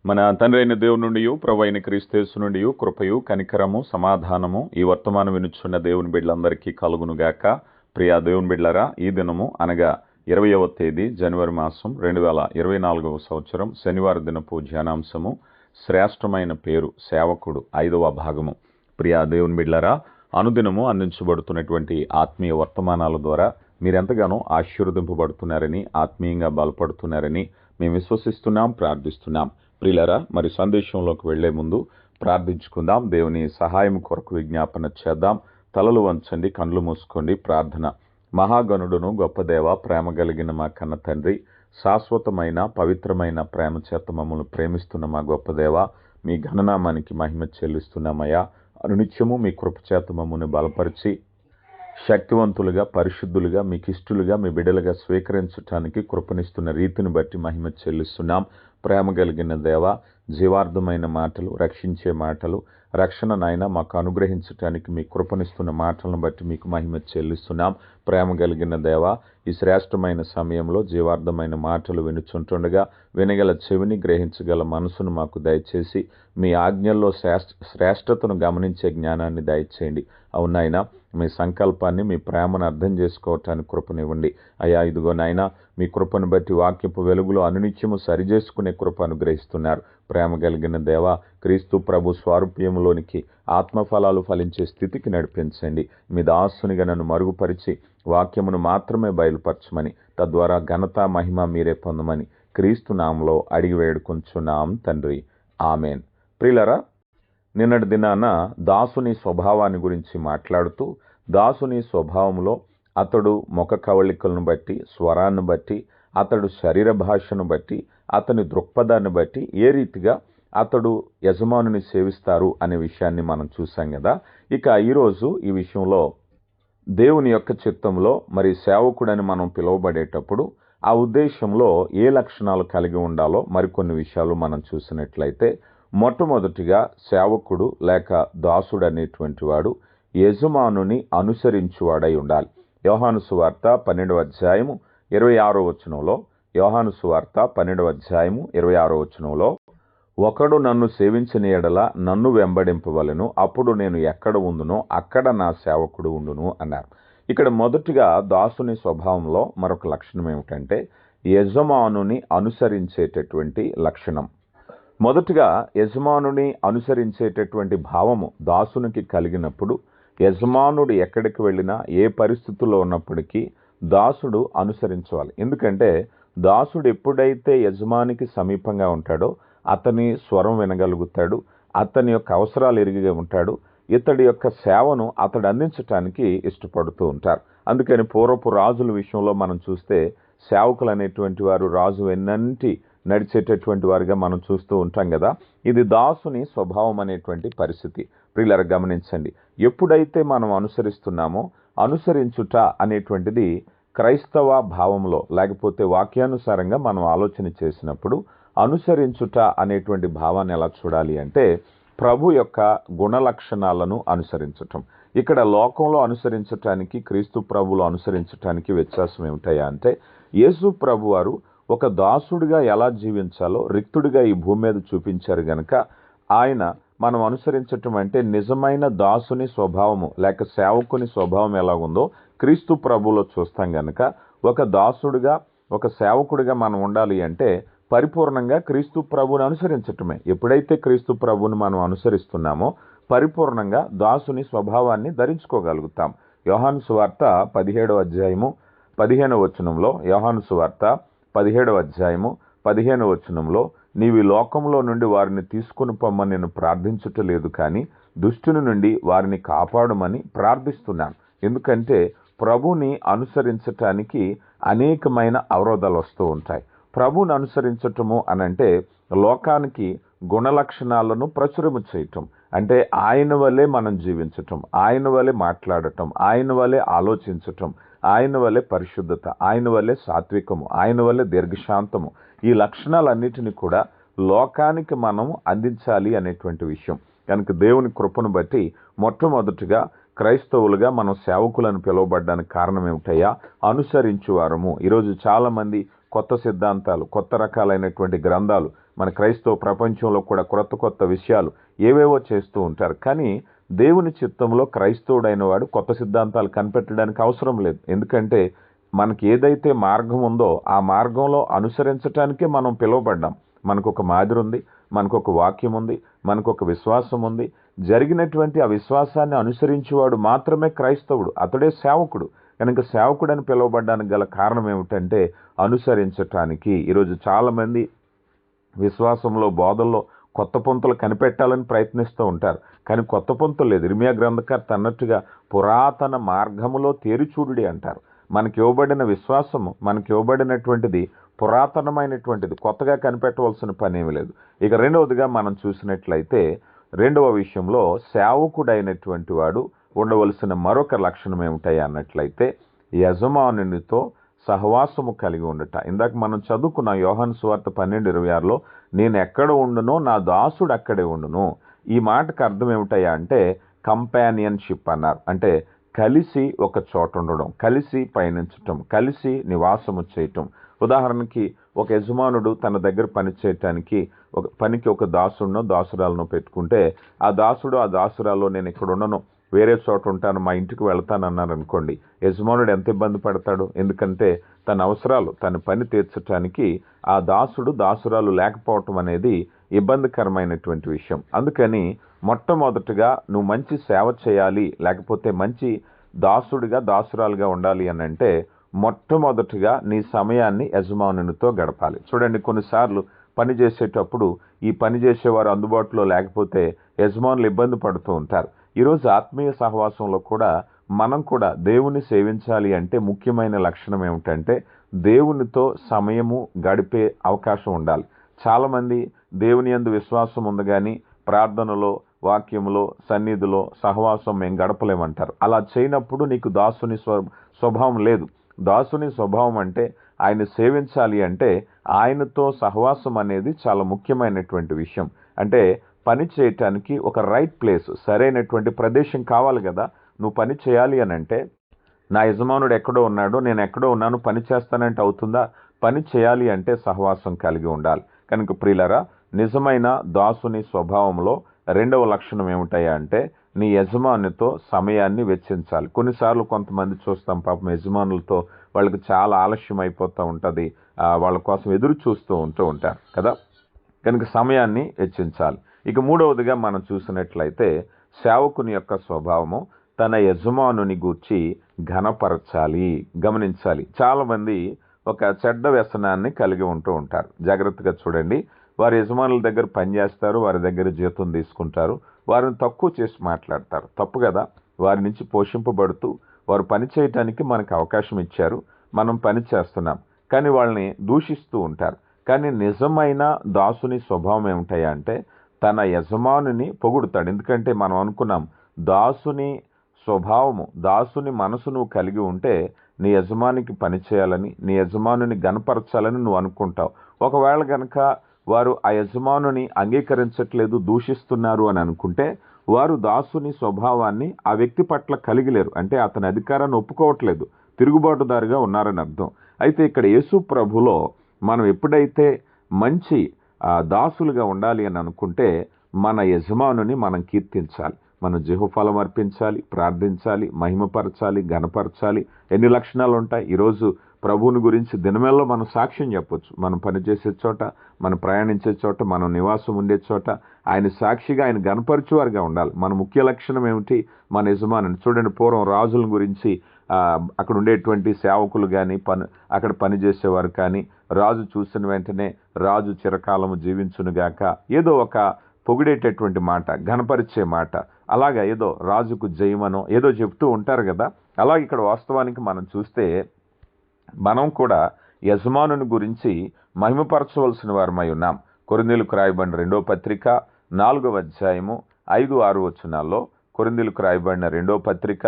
మన తండ్రి అయిన దేవుని నుండి ప్రభు అయిన క్రీస్తు నుండి కృపయు కనికరము సమాధానము ఈ వర్తమానం వినుచున్న దేవుని బిడ్డలందరికీ కలుగునుగాక. ప్రియా దేవుని బిడ్డలారా, ఈ దినము అనగా 20వ తేదీ జనవరి మాసం 2024వ సంవత్సరం శనివారం దినపు ధ్యానాంశము శ్రేష్టమైన పేరు సేవకుడు 5వ భాగము. ప్రియా దేవుని బిడ్డలారా, అనుదినము అందించబడుతున్నటువంటి ఆత్మీయ వర్తమానాల ద్వారా మీరెంతగానో ఆశీర్వదింపబడుతున్నారని, ఆత్మీయంగా బలపడుతున్నారని మేము విశ్వసిస్తున్నాం, ప్రార్థిస్తున్నాం. ప్రియులారా, మరి సందేశంలోకి వెళ్లే ముందు ప్రార్థించుకుందాం. దేవుని సహాయం కొరకు విజ్ఞాపన చేద్దాం. తలలు వంచండి, కళ్ళు మూసుకోండి. ప్రార్థన. మహాగణుడును గొప్ప దేవ, ప్రేమ కలిగిన మా కన్న తండ్రి, శాశ్వతమైన పవిత్రమైన ప్రేమ చేత మమ్మల్ని ప్రేమిస్తున్న మా గొప్ప దేవ, మీ ఘననామానికి మహిమ చెల్లిస్తున్నామయ్యా. అనునిత్యము మీ కృపచేత మమ్మల్ని బలపరిచి శక్తివంతులుగా, పరిశుద్ధులుగా, మీకు ఇష్టలుగా, మీ బిడ్డలుగా స్వీకరించడానికి కృపనిస్తున్న రీతిని బట్టి మహిమ చెల్లిస్తున్నాం. ప్రేమ కలిగిన దేవ, జీవార్థమైన మాటలు, రక్షించే మాటలు, రక్షణ నాయన మాకు అనుగ్రహించడానికి మీ కృపనిస్తున్న మాటలను బట్టి మీకు మహిమ చెల్లిస్తున్నాం. ప్రేమ కలిగిన దేవ, ఈ శ్రేష్టమైన సమయంలో జీవార్థమైన మాటలు వినుచుంటుండగా వినగల చెవిని, గ్రహించగల మనసును మాకు దయచేసి మీ ఆజ్ఞల్లో శ్రేష్టతను గమనించే జ్ఞానాన్ని దయచేయండి. అవునాయన, మీ సంకల్పాన్ని, మీ ప్రేమను అర్థం చేసుకోవటానికి కృపనివ్వండి. అయ్యా, ఇదిగో నాయన, మీ కృపను బట్టి వాక్యపు వెలుగులో అనునిత్యము సరిచేసుకునే కృప అనుగ్రహిస్తున్నారు. ప్రేమ కలిగిన దేవ, క్రీస్తు ప్రభు స్వారూప్యంలోనికి ఆత్మఫలాలు ఫలించే స్థితికి నడిపించండి. మీ దాసునిగా నన్ను మరుగుపరిచి వాక్యమును మాత్రమే బయలుపరచమని, తద్వారా ఘనత మహిమ మీరే పొందమని క్రీస్తు నామములో అడిగి వేడుకొంచున్నాం తండ్రి, ఆమెన్. ప్రియులారా, నిన్నటి దినాన దాసుని స్వభావాన్ని గురించి మాట్లాడుతూ, దాసుని స్వభావంలో అతడు ముఖ కవళికలను బట్టి, స్వరాన్ని బట్టి, అతడు శరీర భాషను బట్టి, అతని దృక్పథాన్ని బట్టి ఏ రీతిగా అతడు యజమానుని సేవిస్తారు అనే విషయాన్ని మనం చూసాం కదా. ఇక ఈరోజు ఈ విషయంలో దేవుని యొక్క చిత్తంలో మరి సేవకుడని మనం పిలువబడేటప్పుడు ఆ ఉద్దేశంలో ఏ లక్షణాలు కలిగి ఉండాలో మరికొన్ని విషయాలు మనం చూసినట్లయితే, మొట్టమొదటిగా సేవకుడు లేక దాసుడు అనేటువంటి వాడు యజమానుని అనుసరించువాడై ఉండాలి. యోహాను సువార్త 12వ అధ్యాయము 26వ వచనంలో, యోహాను సువార్త 12వ అధ్యాయము 26వ వచనంలో, ఒకడు నన్ను సేవించిన ఎడల నన్ను వెంబడింపవలెను, అప్పుడు నేను ఎక్కడ ఉండునో అక్కడ నా సేవకుడు ఉండును అన్నారు. ఇక్కడ మొదటిగా దాసుని స్వభావంలో మరొక లక్షణం ఏమిటంటే యజమానుని అనుసరించేటటువంటి లక్షణం. మొదటిగా యజమానుని అనుసరించేటటువంటి భావము దాసునికి కలిగినప్పుడు, యజమానుడు ఎక్కడికి వెళ్ళినా ఏ పరిస్థితుల్లో ఉన్నప్పటికీ దాసుడు అనుసరించాలి. ఎందుకంటే దాసుడు ఎప్పుడైతే యజమానికి సమీపంగా ఉంటాడో అతని స్వరం వినగలుగుతాడు, అతని యొక్క అవసరాలు ఎరిగిగా ఉంటాడు, ఇతడి యొక్క సేవను అతడు అందించటానికి ఇష్టపడుతూ ఉంటారు. అందుకని పూర్వపు రాజుల విషయంలో మనం చూస్తే సేవకులు అనేటువంటి వారు రాజు వెన్నంటి నడిచేటటువంటి వారిగా మనం చూస్తూ ఉంటాం కదా. ఇది దాసుని స్వభావం అనేటువంటి పరిస్థితి. ప్రియులారా, గమనించండి, ఎప్పుడైతే మనం అనుసరిస్తున్నామో అనుసరించుట అనేటువంటిది క్రైస్తవ భావంలో లేకపోతే వాక్యానుసారంగా మనం ఆలోచన చేసినప్పుడు అనుసరించుట అనేటువంటి భావాన్ని ఎలా చూడాలి అంటే ప్రభు యొక్క గుణలక్షణాలను అనుసరించటం. ఇక్కడ లోకంలో అనుసరించటానికి, క్రీస్తు ప్రభువులో అనుసరించటానికి వ్యత్యాసం ఏమిటయా అంటే, యేసు ప్రభు వారు ఒక దాసుడిగా ఎలా జీవించాలో రిక్తుడిగా ఈ భూమి మీద చూపించారు గనక ఆయన మనం అనుసరించటం అంటే నిజమైన దాసుని స్వభావము లేక సేవకుని స్వభావం ఎలా ఉందో క్రీస్తు ప్రభువులో చూస్తాం గనక ఒక దాసుడిగా, ఒక సేవకుడిగా మనం ఉండాలి అంటే పరిపూర్ణంగా క్రీస్తు ప్రభువుని అనుసరించటమే. ఎప్పుడైతే క్రీస్తు ప్రభువుని మనం అనుసరిస్తున్నామో పరిపూర్ణంగా దాసుని స్వభావాన్ని ధరించుకోగలుగుతాం. యోహాను సువార్త 17వ అధ్యాయము 15వ వచనంలో, యోహాను సువార్త 17వ అధ్యాయము 15వ వచనంలో, నీవు లోకంలో నుండి వారిని తీసుకుని పొమ్మని నేను ప్రార్థించుటలేదు, కానీ దుష్టుని నుండి వారిని కాపాడమని ప్రార్థిస్తున్నాను. ఎందుకంటే ప్రభుని అనుసరించటానికి అనేకమైన అవరోధాలు వస్తూ ఉంటాయి. ప్రభుని అనుసరించటము అనంటే లోకానికి గుణలక్షణాలను ప్రచురము చేయటం, అంటే ఆయన వలె మనం జీవించటం, ఆయన వలె మాట్లాడటం, ఆయన వలె ఆలోచించటం, ఆయన వలె పరిశుద్ధత, ఆయన వలె సాత్వికము, ఆయన వలె దీర్ఘశాంతము, ఈ లక్షణాలన్నిటిని కూడా లోకానికి మనం అందించాలి అనేటువంటి విషయం. కనుక దేవుని కృపను బట్టి మొట్టమొదటిగా క్రైస్తవులుగా మనం సేవకులను పిలువబడ్డానికి కారణం ఏమిటయ్యా? అనుసరించువారము. ఈరోజు చాలామంది కొత్త సిద్ధాంతాలు, కొత్త రకాలైనటువంటి గ్రంథాలు, మన క్రైస్తవ ప్రపంచంలో కూడా కొత్త కొత్త విషయాలు ఏవేవో చేస్తూ ఉంటారు. కానీ దేవుని చిత్తంలో క్రైస్తవుడైన వాడు కొత్త సిద్ధాంతాలు కనిపెట్టడానికి అవసరం లేదు. ఎందుకంటే మనకి ఏదైతే మార్గం ఉందో ఆ మార్గంలో అనుసరించటానికే మనం పిలువబడ్డాం. మనకు ఒక మాదిరి ఉంది, మనకు ఒక వాక్యం ఉంది, మనకు ఒక విశ్వాసం ఉంది. జరిగినటువంటి ఆ విశ్వాసాన్ని అనుసరించేవాడు మాత్రమే క్రైస్తవుడు, అతడే సేవకుడు. కనుక సేవకుడని పిలువబడ్డానికి గల కారణం ఏమిటంటే అనుసరించటానికి. ఈరోజు చాలామంది విశ్వాసంలో, బోధల్లో కొత్త పొంతలు కనిపెట్టాలని ప్రయత్నిస్తూ ఉంటారు. కానీ కొత్త పొంతలు లేదు. ఇర్మియా గ్రంథకర్త అన్నట్టుగా పురాతన మార్గములో తేరిచూడుడి అంటారు. మనకి ఇవ్వబడిన విశ్వాసము, మనకి ఇవ్వబడినటువంటిది పురాతనమైనటువంటిది, కొత్తగా కనిపెట్టవలసిన పని ఏమీ లేదు. ఇక రెండవదిగా మనం చూసినట్లయితే రెండవ విషయంలో సేవకుడైనటువంటి వాడు ఉండవలసిన మరొక లక్షణం ఏమిటాయి అన్నట్లయితే యజమానునితో సహవాసము కలిగి ఉండట. ఇందాక మనం చదువుకున్న యోహాను సువార్త 12:26లో నేను ఎక్కడ ఉండునో నా దాసుడు అక్కడే ఉండును. ఈ మాటకు అర్థం ఏమిటయ్యా అంటే కంపానియన్షిప్ అన్నారు. అంటే కలిసి ఒక చోట ఉండడం, కలిసి పయనించటం, కలిసి నివాసము చేయటం. ఉదాహరణకి ఒక యజమానుడు తన దగ్గర పని చేయటానికి ఒక పనికి ఒక దాసుడునో దాసురాలను పెట్టుకుంటే ఆ దాసుడు ఆ దాసురాల్లో నేను ఇక్కడ ఉండను, వేరే చోట ఉంటాను, మా ఇంటికి వెళ్తానన్నారు అనుకోండి, యజమానుడు ఎంత ఇబ్బంది పడతాడు. ఎందుకంటే తన అవసరాలు, తన పని తీర్చడానికి ఆ దాసుడు దాసురాలు లేకపోవటం అనేది ఇబ్బందికరమైనటువంటి విషయం. అందుకని మొట్టమొదటిగా నువ్వు మంచి సేవ చేయాలి, లేకపోతే మంచి దాసుడిగా దాసురాలుగా ఉండాలి అని అంటే మొట్టమొదటిగా నీ సమయాన్ని యజమానునితో గడపాలి. చూడండి, కొన్నిసార్లు పని చేసేటప్పుడు ఈ పని చేసేవారు అందుబాటులో లేకపోతే యజమానులు ఇబ్బంది పడుతూ ఉంటారు. ఈరోజు ఆత్మీయ సహవాసంలో కూడా మనం కూడా దేవుని సేవించాలి అంటే ముఖ్యమైన లక్షణం ఏమిటంటే దేవునితో సమయము గడిపే అవకాశం ఉండాలి. చాలామంది దేవుని యందు విశ్వాసం ఉంది కానీ ప్రార్థనలో, వాక్యములో, సన్నిధిలో సహవాసం మేము గడపలేమంటారు. అలా చేయనప్పుడు నీకు దాసుని స్వభావం లేదు. దాసుని స్వభావం అంటే ఆయన సేవించాలి అంటే ఆయనతో సహవాసం అనేది చాలా ముఖ్యమైనటువంటి విషయం. అంటే పని చేయటానికి ఒక రైట్ ప్లేస్, సరైనటువంటి ప్రదేశం కావాలి కదా. నువ్వు పని చేయాలి అని అంటే నా యజమానుడు ఎక్కడో ఉన్నాడు, నేను ఎక్కడో ఉన్నాను, పని చేస్తానంటే అవుతుందా? పని చేయాలి అంటే సహవాసం కలిగి ఉండాలి. కనుక ప్రియులారా, నిజమైన దాసుని స్వభావంలో రెండవ లక్షణం ఏమిటాయా అంటే నీ యజమానితో సమయాన్ని వెచ్చించాలి. కొన్నిసార్లు కొంతమంది చూస్తాం, పాపం యజమానులతో వాళ్ళకి చాలా ఆలస్యం అయిపోతూ ఉంటుంది, వాళ్ళ కోసం ఎదురు చూస్తూ ఉంటారు కదా. కనుక సమయాన్ని వెచ్చించాలి. ఇక మూడవదిగా మనం చూసినట్లయితే సేవకుని యొక్క స్వభావము తన యజమానుని గూర్చి ఘనపరచాలి. గమనించాలి, చాలామంది ఒక చెడ్డ వ్యసనాన్ని కలిగి ఉంటూ ఉంటారు. జాగ్రత్తగా చూడండి, వారి యజమానుల దగ్గర పనిచేస్తారు, వారి దగ్గర జీతం తీసుకుంటారు, వారిని తక్కువ చేసి మాట్లాడతారు. తప్పు కదా. వారి నుంచి పోషింపబడుతూ వారు పని చేయటానికి మనకు అవకాశం ఇచ్చారు, మనం పని చేస్తున్నాం, కానీ వాళ్ళని దూషిస్తూ ఉంటారు. కానీ నిజమైన దాసుని స్వభావం ఏమిటాయా అంటే తన యజమానుని పొగుడుతాడు. ఎందుకంటే మనం అనుకున్నాం, దాసుని స్వభావము, దాసుని మనసు నువ్వు కలిగి ఉంటే నీ యజమానికి పని చేయాలని, నీ యజమానుని గనపరచాలని నువ్వు అనుకుంటావు. ఒకవేళ గనక వారు ఆ యజమానుని అంగీకరించట్లేదు, దూషిస్తున్నారు అని అనుకుంటే వారు దాసుని స్వభావాన్ని ఆ వ్యక్తి పట్ల కలిగిలేరు. అంటే అతని అధికారాన్ని ఒప్పుకోవట్లేదు, తిరుగుబాటుదారుగా ఉన్నారని అర్థం. అయితే ఇక్కడ యేసు ప్రభులో మనం ఎప్పుడైతే మంచి దాసులుగా ఉండాలి అని అనుకుంటే మన యజమానుని మనం కీర్తించాలి, మనం జీవఫలం అర్పించాలి, ప్రార్థించాలి, మహిమపరచాలి, ఘనపరచాలి. ఎన్ని లక్షణాలు ఉంటాయి. ఈరోజు ప్రభువుని గురించి దినమేల్లో మనం సాక్ష్యం చెప్పొచ్చు. మనం పనిచేసే చోట, మనం ప్రయాణించే చోట, మనం నివాసం ఉండే చోట ఆయన సాక్షిగా, ఆయన గనపరచువారుగా ఉండాలి. మన ముఖ్య లక్షణం ఏమిటి? మన యజమానుని. చూడండి, పూర్వం రాజుల గురించి అక్కడ ఉండేటువంటి సేవకులు కానీ అక్కడ పనిచేసేవారు కానీ రాజు చూసిన వెంటనే రాజు చిరకాలము జీవించునుగాక, ఏదో ఒక పొగిడేటటువంటి మాట, ఘనపరిచే మాట, అలాగా ఏదో రాజుకు జయమనో ఏదో చెప్తూ ఉంటారు కదా. అలాగే ఇక్కడ వాస్తవానికి మనం చూస్తే మనం కూడా యజమానుని గురించి మహిమపరచవలసిన వారమై ఉన్నాం. కొరింథీయులకు రాయబడిన 2వ పత్రిక 4వ అధ్యాయము 5-6 వచనాల్లో, కొరింథీయులకు రాయబడిన 2వ పత్రిక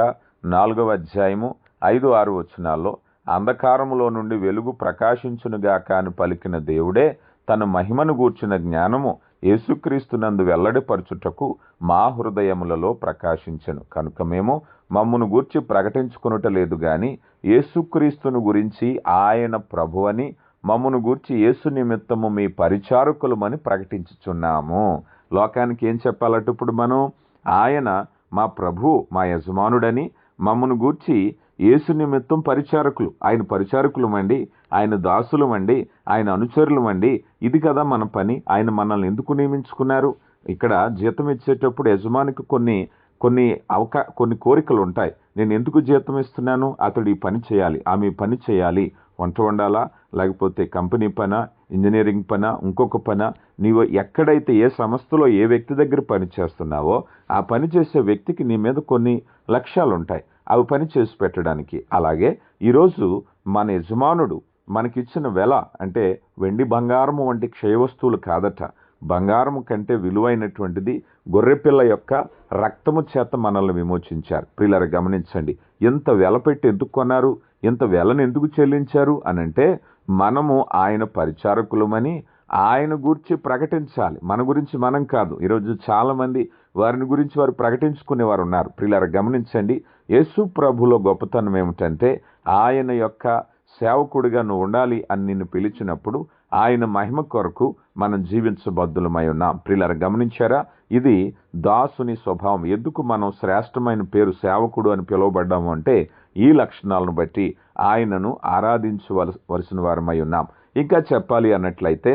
4వ అధ్యాయము 5-6 వచనాల్లో అంధకారములో నుండి వెలుగు ప్రకాశించునుగాక అని పలికిన దేవుడే తన మహిమను గూర్చిన జ్ఞానము యేసుక్రీస్తునందు వెల్లడిపరచుటకు మా హృదయములలో ప్రకాశించెను. కనుక మేము మమ్మును గూర్చి ప్రకటించుకొనుట లేదు గాని యేసుక్రీస్తును గురించి ఆయన ప్రభువని మమ్మను గూర్చి యేసు నిమిత్తము మీ పరిచారకులమని ప్రకటించుచున్నాము. లోకానికి ఏం చెప్పాలట ఇప్పుడు మనం? ఆయన మా ప్రభు, మా యజమానుడని, మమ్మను గూర్చి యేసు నిమిత్తం పరిచారకులు, ఆయన పరిచారకులమండి, ఆయన దాసులమండి, ఆయన అనుచరులమండి. ఇది కదా మన పని. ఆయన మనల్ని ఎందుకు నియమించుకున్నారు? ఇక్కడ జీతం ఇచ్చేటప్పుడు యజమానికి కొన్ని కోరికలు ఉంటాయి. నేను ఎందుకు జీతం ఇస్తున్నాను? అతడు ఈ పని చేయాలి, ఆమె ఈ పని చేయాలి. వంట వండాలా, లేకపోతే కంపెనీ పనా, ఇంజనీరింగ్ పనా, ఇంకొక పనా, నీవు ఎక్కడైతే ఏ సంస్థలో ఏ వ్యక్తి దగ్గర పని చేస్తున్నావో ఆ పని చేసే వ్యక్తికి నీ మీద కొన్ని లక్ష్యాలు ఉంటాయి, అవి పని చేసి పెట్టడానికి. అలాగే ఈరోజు మన యజమానుడు మనకిచ్చిన వెల అంటే వెండి బంగారము వంటి క్షయ వస్తువులు కాదట. బంగారము కంటే విలువైనటువంటిది గొర్రెపిల్ల యొక్క రక్తము చేత మనల్ని విమోచించారు. ప్రియులారా గమనించండి, ఎంత వెల పెట్టి ఎందుకు కొన్నారు, ఎంత వెలను ఎందుకు చెల్లించారు అనంటే మనము ఆయన పరిచారకులమని ఆయన గురించి ప్రకటించాలి. మన గురించి మనం కాదు. ఈరోజు చాలా మంది వారిని గురించి వారు ప్రకటించుకునేవారు ఉన్నారు. ప్రియులారా గమనించండి, యేసు ప్రభులో గొప్పతనం ఏమిటంటే ఆయన యొక్క సేవకుడిగా నువ్వు ఉండాలి అని నిన్ను పిలిచినప్పుడు ఆయన మహిమ కొరకు మనం జీవించబద్దులమై ఉన్నాం. ప్రియులారా గమనించారా? ఇది దాసుని స్వభావం. ఎందుకు మనం శ్రేష్టమైన పేరు సేవకుడు అని పిలువబడ్డాము అంటే ఈ లక్షణాలను బట్టి ఆయనను ఆరాధించవలసిన వారమై ఉన్నాం. ఇంకా చెప్పాలి అన్నట్లయితే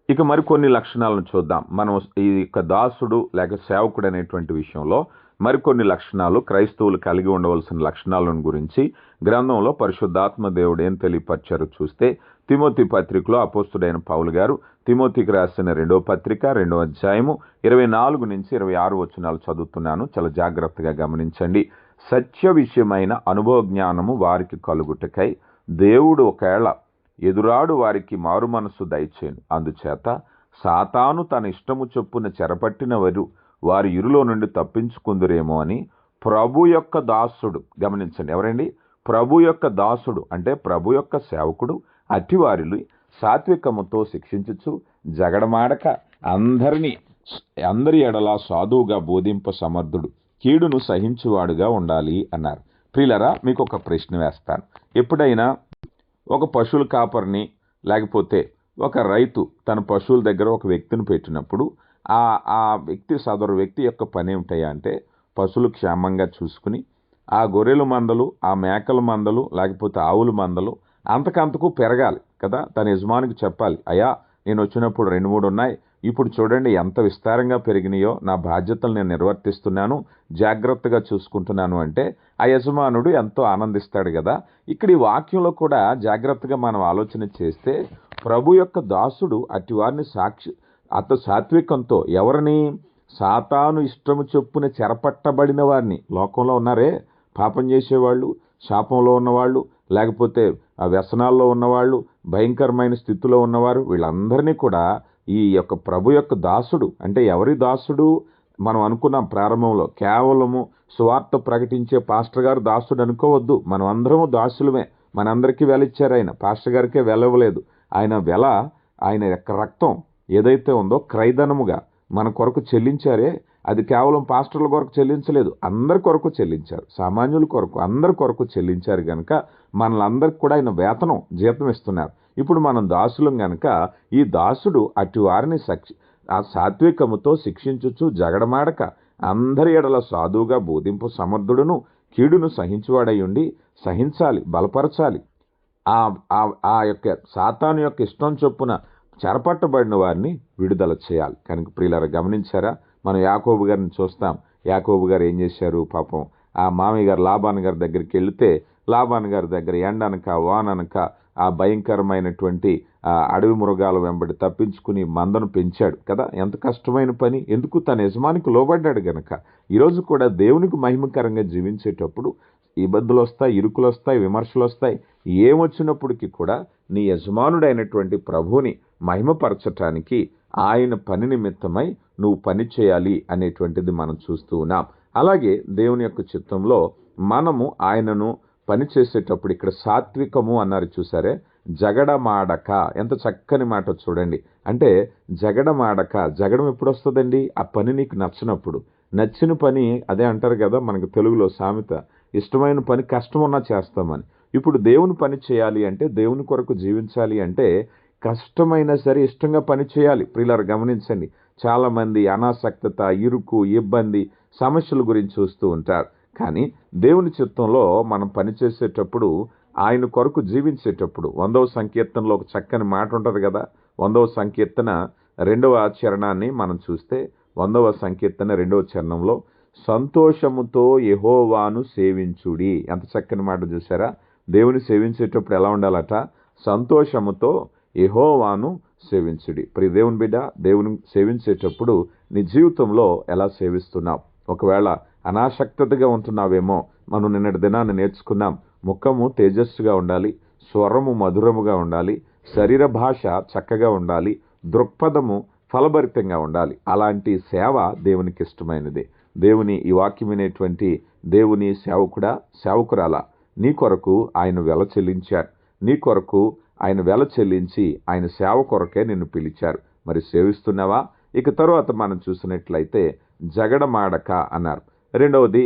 ఇక మరికొన్ని లక్షణాలను చూద్దాం. మనం ఈ యొక్క దాసుడు లేక సేవకుడు అనేటువంటి విషయంలో మరికొన్ని లక్షణాలు, క్రైస్తవులు కలిగి ఉండవలసిన లక్షణాలను గురించి గ్రంథంలో పరిశుద్ధాత్మ దేవుడు ఏం తెలియపరిచారో చూస్తే తిమోతి పత్రికలో అపోస్తుడైన పౌలు గారు తిమోతికి రాసిన 2వ పత్రిక 2వ అధ్యాయము 24 నుంచి 26 వచనాలు చదువుతున్నాను. చాలా జాగ్రత్తగా గమనించండి. సత్య విషయమైన అనుభవ జ్ఞానము వారికి కలుగుటకై దేవుడు ఒకవేళ ఎదురాడు వారికి మారు మనస్సు దయచేను. అందుచేత సాతాను తన ఇష్టము చొప్పున చెరపట్టిన వారి ఇరులో నుండి తప్పించుకుందురేమో అని ప్రభు యొక్క దాసుడు, గమనించండి, ఎవరండి? ప్రభు యొక్క దాసుడు అంటే ప్రభు యొక్క సేవకుడు అటివారిని సాత్వికముతో శిక్షించుచు జగడమాడక అందరి ఎడలా సాధువుగా బోధింప సమర్థుడు, కీడును సహించువాడుగా ఉండాలి అన్నారు. ప్రియులరా, మీకు ఒక ప్రశ్న వేస్తాను. ఎప్పుడైనా ఒక పశువుల కాపరిని లేకపోతే ఒక రైతు తన పశువుల దగ్గర ఒక వ్యక్తిని పెట్టినప్పుడు ఆ సదరు వ్యక్తి యొక్క పని ఏమిటయ్యా అంటే పశువులు క్షేమంగా చూసుకుని ఆ గొర్రెల మందలు, ఆ మేకల మందలు, లేకపోతే ఆవుల మందలు అంతకంతకు పెరగాలి కదా. తన యజమానికి చెప్పాలి, అయ్యా నేను వచ్చినప్పుడు 2-3 ఉన్నాయి, ఇప్పుడు చూడండి ఎంత విస్తారంగా పెరిగినాయో, నా బాధ్యతలు నేను నిర్వర్తిస్తున్నాను, జాగ్రత్తగా చూసుకుంటున్నాను అంటే ఆ యజమానుడు ఎంతో ఆనందిస్తాడు కదా. ఇక్కడ ఈ వాక్యంలో కూడా జాగ్రత్తగా మనం ఆలోచన చేస్తే ప్రభు యొక్క దాసుడు అటివారిని సాత్వికంతో, ఎవరిని? సాతాను ఇష్టము చొప్పున చెరపట్టబడిన వారిని. లోకంలో ఉన్నారే పాపం చేసేవాళ్ళు, శాపంలో ఉన్నవాళ్ళు, లేకపోతే వ్యసనాల్లో ఉన్నవాళ్ళు, భయంకరమైన స్థితిలో ఉన్నవారు, వీళ్ళందరినీ కూడా ఈ యొక్క ప్రభు యొక్క దాసుడు అంటే ఎవరి దాసుడు? మనం అనుకున్నాం ప్రారంభంలో, కేవలము సువార్త ప్రకటించే పాస్టర్ గారు దాసుడు అనుకోవద్దు. మనం అందరము దాసులమే. మనందరికీ వెల ఇచ్చారు ఆయన. పాస్టర్ గారికే వెల ఇవ్వలేదు. ఆయన యొక్క రక్తం ఏదైతే ఉందో క్రైదనముగా మన కొరకు చెల్లించారే, అది కేవలం పాస్టర్ల కొరకు చెల్లించలేదు, అందరి కొరకు చెల్లించారు. సామాన్యుల కొరకు, అందరి కొరకు చెల్లించారు గనక మనలందరికి కూడా ఆయన జీతం ఇస్తున్నారు. ఇప్పుడు మనం దాసులం గనక ఈ దాసుడు అటు వారిని ఆ సాత్వికముతో శిక్షించుచు జగడమాడక అందరి ఎడల సాధువుగా బోధింపు సమర్థుడును, కీడును సహించువాడై ఉండి సహించాలి, బలపరచాలి. ఆ యొక్క సాతాను యొక్క ఇష్టం చొప్పున చెరపట్టబడిన వారిని విడుదల చేయాలి. కనుక ప్రియులారా గమనించారా? మనం యాకోబు గారిని చూస్తాం. యాకోబు గారు ఏం చేశారు? పాపం ఆ మామయ్య గారు లాబాన్ గారి దగ్గరికి వెళితే లాబాన్ గారి దగ్గర ఎండనక వాననక ఆ భయంకరమైనటువంటి అడవి మృగాల వెంబడి తప్పించుకుని మందను పెంచాడు కదా. ఎంత కష్టమైన పని. ఎందుకు? తన యజమానికి లోబడ్డాడు గనక. ఈరోజు కూడా దేవునికి మహిమకరంగా జీవించేటప్పుడు ఇబ్బందులు వస్తాయి, ఇరుకులు వస్తాయి, విమర్శలు వస్తాయి. ఏమొచ్చినప్పటికీ కూడా నీ యజమానుడైనటువంటి ప్రభువుని మహిమపరచటానికి ఆయన పని నిమిత్తమై నువ్వు పని చేయాలి అనేటువంటిది మనం చూస్తూ ఉన్నాం. అలాగే దేవుని యొక్క చిత్తంలో మనము ఆయనను పని చేసేటప్పుడు ఇక్కడ సాత్వికము అన్నారు చూసారే, జగడమాడక. ఎంత చక్కని మాట చూడండి. అంటే జగడమాడక, జగడం ఎప్పుడు వస్తుందండి? ఆ పని నీకు నచ్చినప్పుడు. నచ్చిన పని అదే అంటారు కదా మనకు తెలుగులో సామెత, ఇష్టమైన పని కష్టం ఉన్నా చేస్తామని. ఇప్పుడు దేవుని పని చేయాలి అంటే, దేవుని కొరకు జీవించాలి అంటే కష్టమైనా సరే ఇష్టంగా పని చేయాలి. ప్రియులారా గమనించండి, చాలామంది అనాసక్తత, ఇరుకు, ఇబ్బంది, సమస్యల గురించి చూస్తూ ఉంటారు. కానీ దేవుని చిత్తంలో మనం పనిచేసేటప్పుడు, ఆయన కొరకు జీవించేటప్పుడు 100వ సంకీర్తనలో ఒక చక్కని మాట ఉంటుంది కదా. 100వ సంకీర్తన 2వ చరణాన్ని మనం చూస్తే, 100వ సంకీర్తన 2వ చరణంలో సంతోషముతో యెహోవాను సేవించుడి. ఎంత చక్కని మాట చూసారా. దేవుని సేవించేటప్పుడు ఎలా ఉండాలట? సంతోషముతో యెహోవాను సేవించుడి. ప్రియ దేవుని బిడ్డ, దేవుని సేవించేటప్పుడు నీ జీవితంలో ఎలా సేవిస్తున్నావు? ఒకవేళ అనాసక్తతగా ఉంటున్నావేమో. మనం నిన్నటి దినాన్ని నేర్చుకున్నాం. ముఖము తేజస్సుగా ఉండాలి, స్వరము మధురముగా ఉండాలి, శరీర భాష చక్కగా ఉండాలి, దృక్పథము ఫలభరితంగా ఉండాలి. అలాంటి సేవ దేవునికి ఇష్టమైనది. దేవుని ఈ వాక్యం వినేటువంటి దేవుని సేవకుడా, సేవకురాలా, నీ కొరకు ఆయన వెల చెల్లించారు. నీ కొరకు ఆయన వెల చెల్లించి ఆయన సేవ కొరకే నిన్ను పిలిచారు. మరి సేవిస్తున్నావా? ఇక తరువాత మనం చూసినట్లయితే జగడమాడక అన్నారు. రెండవది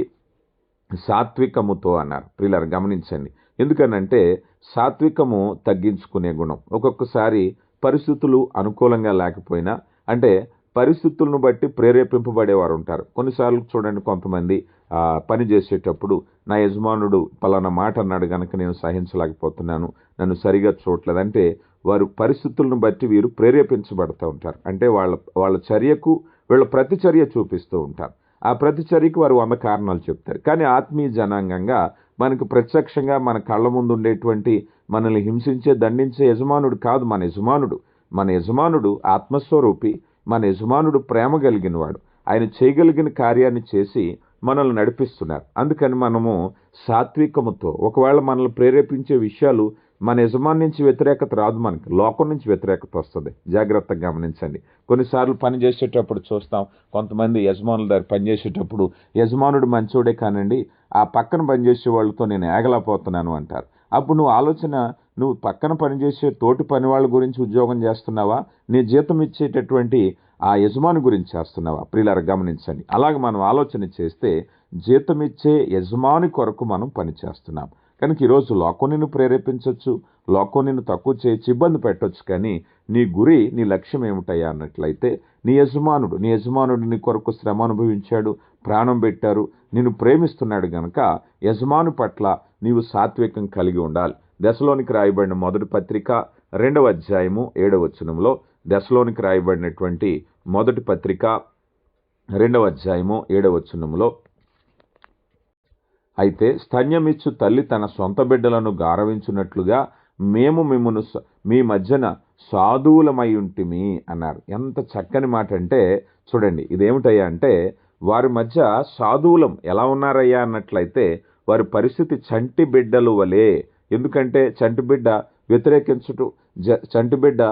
సాత్వికముతో అన్నారు. ప్రియులారా గమనించండి, ఎందుకనంటే సాత్వికము తగ్గించుకునే గుణం. ఒక్కొక్కసారి పరిస్థితులు అనుకూలంగా లేకపోయినా, అంటే పరిస్థితులను బట్టి ప్రేరేపింపబడేవారు ఉంటారు. కొన్నిసార్లు చూడండి, కొంతమంది పని చేసేటప్పుడు నా యజమానుడు పలానా మాట అన్నాడు కనుక నేను సహించలేకపోతున్నాను, నన్ను సరిగా చూడలేదు అంటే, వారు పరిస్థితులను బట్టి వీరు ప్రేరేపించబడుతూ ఉంటారు. అంటే వాళ్ళ చర్యకు వీళ్ళ ప్రతిచర్య చూపిస్తూ ఉంటారు. ఆ ప్రతిచర్యకు వారు 100 కారణాలు చెప్తారు. కానీ ఆత్మీయ జనాంగంగా మనకు ప్రత్యక్షంగా మన కళ్ళ ముందు ఉండేటువంటి, మనల్ని హింసించే, దండించే యజమానుడు కాదు మన యజమానుడు. మన యజమానుడు ఆత్మస్వరూపి. మన యజమానుడు ప్రేమ కలిగిన వాడు. ఆయన చేయగలిగిన కార్యాన్ని చేసి మనల్ని నడిపిస్తున్నారు. అందుకని మనము సాత్వికముతో, ఒకవేళ మనల్ని ప్రేరేపించే విషయాలు మన యజమాని నుంచి వ్యతిరేకత రాదు, మనకి లోకం నుంచి వ్యతిరేకత వస్తుంది. జాగ్రత్తగా గమనించండి. కొన్నిసార్లు పని చేసేటప్పుడు చూస్తాం, కొంతమంది యజమానుల దగ్గర పనిచేసేటప్పుడు యజమానుడు మంచోడే కానండి, ఆ పక్కన పనిచేసే వాళ్ళతో నేను ఏగలేకపోతున్నాను అంటారు. అప్పుడు నువ్వు పక్కన పనిచేసే తోటి పని వాళ్ళ గురించి ఉద్యోగం చేస్తున్నావా? నీ జీతం ఇచ్చేటటువంటి ఆ యజమాని గురించి చేస్తున్నావా? ప్రియులారా గమనించండి. అలాగే మనం ఆలోచన చేస్తే జీతం ఇచ్చే యజమాని కొరకు మనం పని చేస్తున్నాం. కనుక ఈరోజు లోకం నిన్ను ప్రేరేపించవచ్చు, లోకం నిన్ను తక్కువ చేయొచ్చు, ఇబ్బంది పెట్టవచ్చు. కానీ నీ గురి, నీ లక్ష్యం ఏమిటయ్యా అన్నట్లయితే, నీ యజమానుడు నీ కొరకు శ్రమ అనుభవించాడు, ప్రాణం పెట్టారు, నిన్ను ప్రేమిస్తున్నాడు గనక యజమాను పట్ల నీవు సాత్వికం కలిగి ఉండాలి. దశలోనికి రాయబడిన మొదటి పత్రిక 2వ అధ్యాయము 7వ వచనంలో, దశలోనికి రాయబడినటువంటి మొదటి పత్రిక 2వ అధ్యాయము 7వ వచనంలో, అయితే స్తన్యమిచ్చు తల్లి తన సొంత బిడ్డలను గారవించున్నట్లుగా మేము మిమ్మును మీ మధ్యన సాధువులమై ఉంటిమి అన్నారు. ఎంత చక్కని మాట అంటే చూడండి, ఇదేమిటయ్యా అంటే వారి మధ్య సాధువులం ఎలా ఉన్నారయ్యా అన్నట్లయితే, వారి పరిస్థితి చంటి బిడ్డలు వలె. ఎందుకంటే చంటి బిడ్డ వ్యతిరేకించుట, చంటి బిడ్డ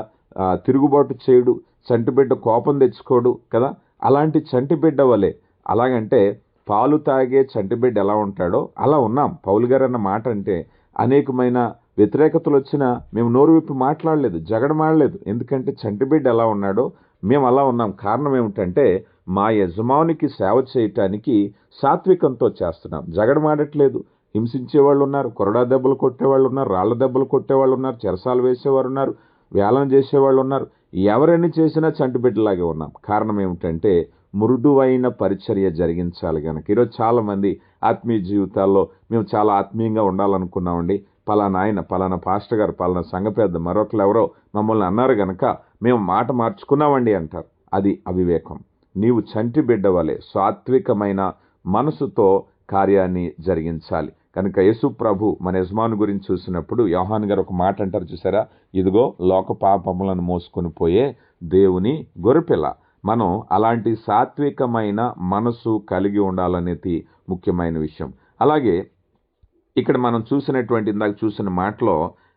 తిరుగుబాటు చేయుడు, చంటి బిడ్డ కోపం తెచ్చుకోడు కదా. అలాంటి చంటి బిడ్డ వలె. అలాగంటే పాలు తాగే చంటి బిడ్డ ఎలా ఉంటాడో అలా ఉన్నాం. పౌలు గారు అన్న మాట అంటే, అనేకమైన వ్యతిరేకతలు వచ్చినా మేము నోరు విప్పి మాట్లాడలేదు, జగడమాడలేదు. ఎందుకంటే చంటి బిడ్డ ఎలా ఉన్నాడో మేము అలా ఉన్నాం. కారణం ఏమిటంటే మా యజమానికి సేవ చేయటానికి సాత్వికంతో చేస్తున్నాం. జగడమాడట్లేదు. హింసించేవాళ్ళు ఉన్నారు, కొరడా దెబ్బలు కొట్టేవాళ్ళు ఉన్నారు, రాళ్ల దెబ్బలు కొట్టేవాళ్ళు ఉన్నారు, చెరసాలు వేసేవారు ఉన్నారు, వేలం చేసేవాళ్ళు ఉన్నారు. ఎవరన్నీ చేసినా చంటి బిడ్డలాగే ఉన్నాం. కారణం ఏమిటంటే మృదువైన పరిచర్య జరిగించాలి గనక. ఈరోజు చాలామంది ఆత్మీయ జీవితాల్లో మేము చాలా ఆత్మీయంగా ఉండాలనుకున్నామండి, పలానా ఆయన, పలానా పాస్టర్ గారు, పలానా సంఘ పెద్ద, మరొకరు ఎవరో మమ్మల్ని అన్నారు గనక మేము మాట మార్చుకున్నామండి అంటారు. అది అవివేకం. నీవు చంటి బిడ్డ వలె సాత్వికమైన మనసుతో కార్యాన్ని జరిగించాలి. కనుక యేసు ప్రభు మన యజమాను గురించి చూసినప్పుడు యోహాను గారు ఒక మాట అంటారు చూసారా, ఇదిగో లోక పాపములను మోసుకొని పోయే దేవుని గొర్రెపిల్ల. మనం అలాంటి సాత్వికమైన మనసు కలిగి ఉండాలనేది ముఖ్యమైన విషయం. అలాగే ఇక్కడ మనం చూసినటువంటి, ఇందాక చూసిన మాటలో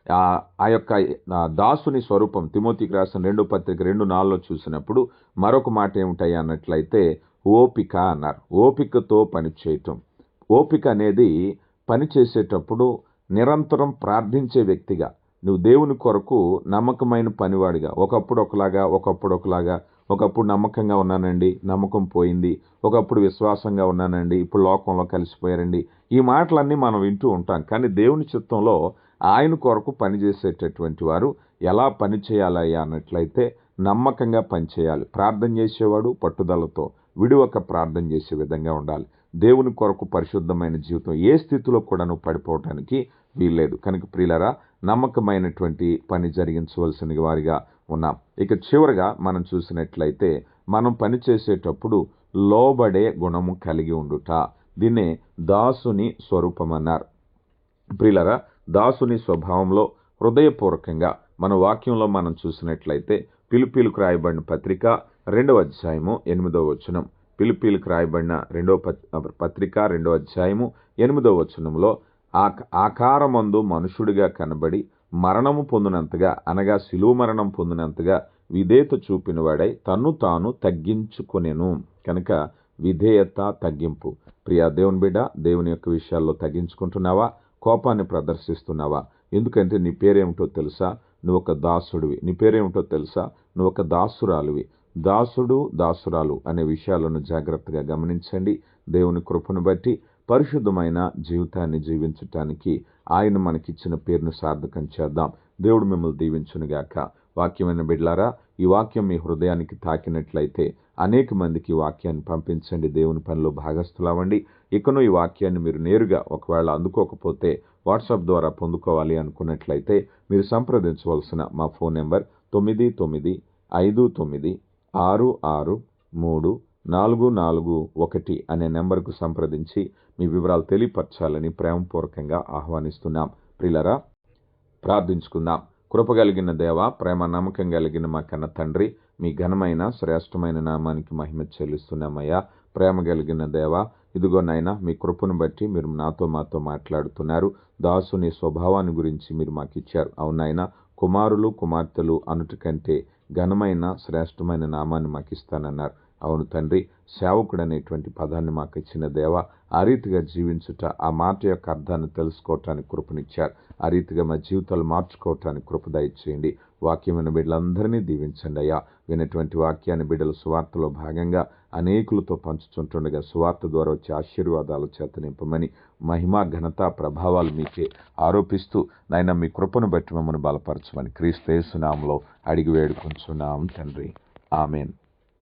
ఆ యొక్క దాసుని స్వరూపం, తిమోతికి రాసిన 2వ పత్రిక 2:4లో చూసినప్పుడు మరొక మాట ఏమిటయ్యా అన్నట్లయితే ఓపిక అన్నారు. ఓపికతో పని చేయటం. ఓపిక అనేది పని చేసేటప్పుడు నిరంతరం ప్రార్థించే వ్యక్తిగా, నువ్వు దేవుని కొరకు నమ్మకమైన పనివాడిగా, ఒకప్పుడు ఒకలాగా ఒకప్పుడు నమ్మకంగా ఉన్నానండి, నమ్మకం పోయింది. ఒకప్పుడు విశ్వాసంగా ఉన్నానండి, ఇప్పుడు లోకంలో కలిసిపోయారండి. ఈ మాటలన్నీ మనం వింటూ ఉంటాం. కానీ దేవుని చిత్తంలో ఆయన కొరకు పనిచేసేటటువంటి వారు ఎలా పని చేయాలయ్యా అన్నట్లయితే నమ్మకంగా పనిచేయాలి. ప్రార్థన చేసేవాడు పట్టుదలతో విడువక ప్రార్థన చేసే విధంగా ఉండాలి. దేవుని కొరకు పరిశుద్ధమైన జీవితం ఏ స్థితిలో కూడా నువ్వు పడిపోవటానికి వీల్లేదు. కనుక ప్రియులారా, నమ్మకమైనటువంటి పని జరిగించవలసిన వారిగా ఉన్నాం. ఇక చివరగా మనం చూసినట్లయితే మనం పని చేసేటప్పుడు లోబడే గుణము కలిగి ఉండుట. దీన్నే దాసుని స్వరూపం అన్నారు. ప్రియులారా, దాసుని స్వభావంలో హృదయపూర్వకంగా మన వాక్యంలో మనం చూసినట్లయితే ఫిలిప్పీలకు రాయబడిన పత్రిక 2వ అధ్యాయము 8వ వచనం. ఫిలిప్పీలకు రాయబడిన పత్రిక 2వ అధ్యాయము 8వ వచనంలో ఆకారమందు మనుషుడిగా కనబడి మరణము పొందినంతగా, అనగా శిలువ మరణం పొందినంతగా విధేయత చూపినవాడై తన్ను తాను తగ్గించుకొనెను. కనుక విధేయత, తగ్గింపు. ప్రియా దేవుని బిడ్డ, దేవుని యొక్క విషయాల్లో తగ్గించుకుంటున్నావా? కోపాన్ని ప్రదర్శిస్తున్నావా? ఎందుకంటే నీ పేరేమిటో తెలుసా? నువ్వు ఒక దాసుడివి. నీ పేరేమిటో తెలుసా? నువ్వు ఒక దాసురాలివి. దాసుడు, దాసురాలు అనే విషయాలను జాగ్రత్తగా గమనించండి. దేవుని కృపను బట్టి పరిశుద్ధమైన జీవితాన్ని జీవించటానికి ఆయన మనకిచ్చిన పేరును సార్థకం చేద్దాం. దేవుడు మిమ్మల్ని దీవించునుగాక. వాక్యమైన బిడ్డలారా, ఈ వాక్యం మీ హృదయానికి తాకినట్లయితే అనేక మందికి ఈ వాక్యాన్ని పంపించండి. దేవుని పనిలో భాగస్థులవ్వండి. ఇకను ఈ వాక్యాన్ని మీరు నేరుగా ఒకవేళ అందుకోకపోతే వాట్సాప్ ద్వారా పొందుకోవాలి అనుకున్నట్లయితే మీరు సంప్రదించవలసిన మా ఫోన్ నెంబర్ 9959663441 అనే నెంబర్కు సంప్రదించి మీ వివరాలు తెలియపరచాలని ప్రేమపూర్వకంగా ఆహ్వానిస్తున్నాం. ప్రియులారా, ప్రార్థించుకుందాం. కృపగలిగిన దేవ, ప్రేమ నమ్మకం కలిగిన మా కన్న తండ్రి, మీ ఘనమైన శ్రేష్టమైన నామానికి మహిమ చెల్లిస్తున్నామయ్యా. ప్రేమ కలిగిన దేవ, ఇదిగోనైనా మీ కృపను బట్టి మీరు మాతో మాట్లాడుతున్నారు. దాసుని స్వభావాన్ని గురించి మీరు మాకు ఇచ్చారు. అవునైనా, కుమారులు కుమార్తెలు అనుట కంటే ఘనమైన శ్రేష్టమైన నామాన్ని మాకు ఇస్తానన్నారు. అవును తండ్రి, సేవకుడు అనేటువంటి పదాన్ని మాకు ఇచ్చిన దేవ, ఆ రీతిగా జీవించుట, ఆ మాట యొక్క అర్థాన్ని తెలుసుకోవటానికి కృపనిచ్చారు. ఆ రీతిగా మా జీవితాలు మార్చుకోవటానికి కృప దయచేయండి. వాక్యమైన బిడ్డలందరినీ దీవించండి అయ్యా. వినటువంటి వాక్యాన్ని బిడ్డల సువార్తలో భాగంగా అనేకులతో పంచుతుంటుండగా సువార్త ద్వారా వచ్చే ఆశీర్వాదాల చేత నింపమని, మహిమ ఘనత ప్రభావాలు మీకే ఆరోపిస్తూ నాయన మీ కృపను బట్టి మమ్మల్ని బలపరచమని క్రీస్తు యేసు నామములో అడిగి వేడుకొంచున్నాం తండ్రి. ఆమెన్.